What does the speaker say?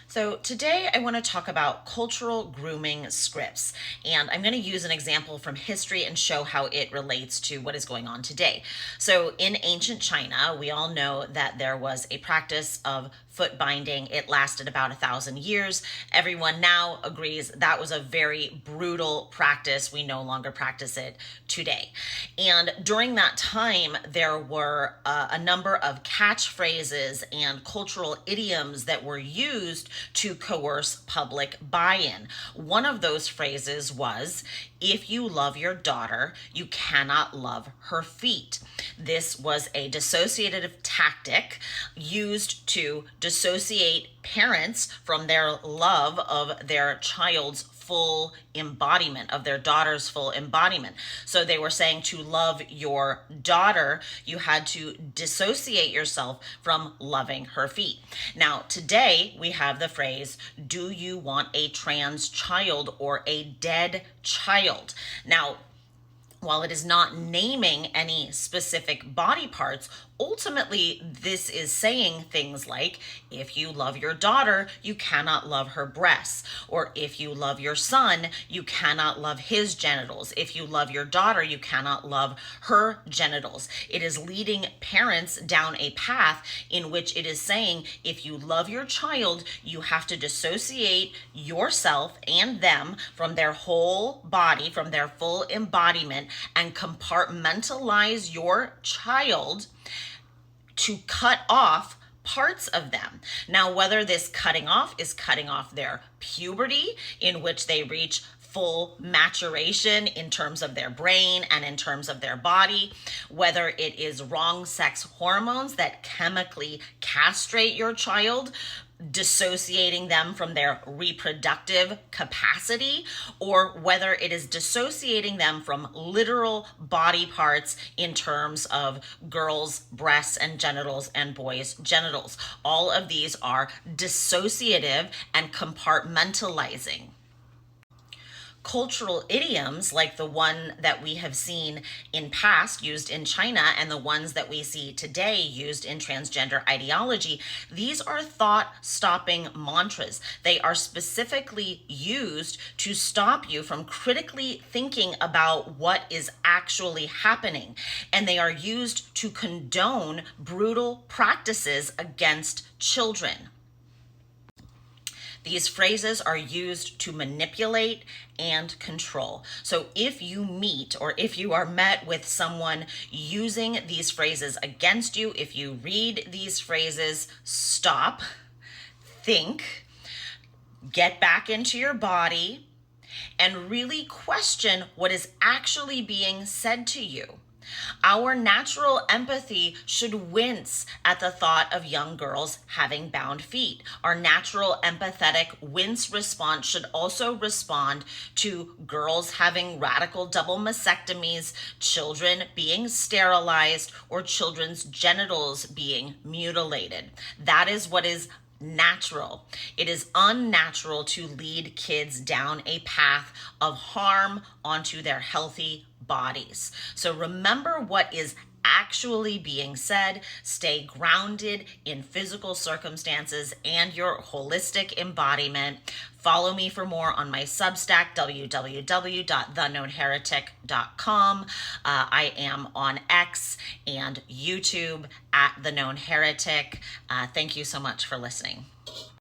So today I want to talk about cultural grooming scripts, and I'm going to use an example from history and show how it relates to what is going on today. So in ancient China, we all know that there was a practice of foot binding. It lasted about 1,000 years. Everyone now agrees that was a very brutal practice. We no longer practice it today. And during that time, there were a number of catchphrases and cultural idioms that were used to coerce public buy-in. One of those phrases was, if you love your daughter, you cannot love her feet. This was a dissociative tactic used to dissociate parents from their love of their child's full embodiment, of their daughter's full embodiment. So they were saying to love your daughter, you had to dissociate yourself from loving her feet. Now, today we have the phrase, do you want a trans child or a dead child? Now, while it is not naming any specific body parts, ultimately this is saying things like, if you love your daughter, you cannot love her breasts. Or if you love your son, you cannot love his genitals. If you love your daughter, you cannot love her genitals. It is leading parents down a path in which it is saying, if you love your child, you have to dissociate yourself and them from their whole body, from their full embodiment, and compartmentalize your child to cut off parts of them. Now, whether this cutting off is cutting off their puberty, in which they reach full maturation in terms of their brain and in terms of their body, whether it is wrong sex hormones that chemically castrate your child, dissociating them from their reproductive capacity, or whether it is dissociating them from literal body parts in terms of girls' breasts and genitals and boys' genitals. All of these are dissociative and compartmentalizing. Cultural idioms like the one that we have seen in past used in China and the ones that we see today used in transgender ideology, these are thought-stopping mantras. They are specifically used to stop you from critically thinking about what is actually happening, and they are used to condone brutal practices against children. These phrases are used to manipulate and control. So if you meet or if you are met with someone using these phrases against you, if you read these phrases, stop, think, get back into your body, and really question what is actually being said to you. Our natural empathy should wince at the thought of young girls having bound feet. Our natural empathetic wince response should also respond to girls having radical double mastectomies, children being sterilized, or children's genitals being mutilated. That is what is natural. It is unnatural to lead kids down a path of harm onto their healthy bodies. So remember what is actually being said. Stay grounded in physical circumstances and your holistic embodiment. Follow me for more on my Substack, www.theknownheretic.com. I am on X and YouTube at The Known Heretic. Thank you so much for listening.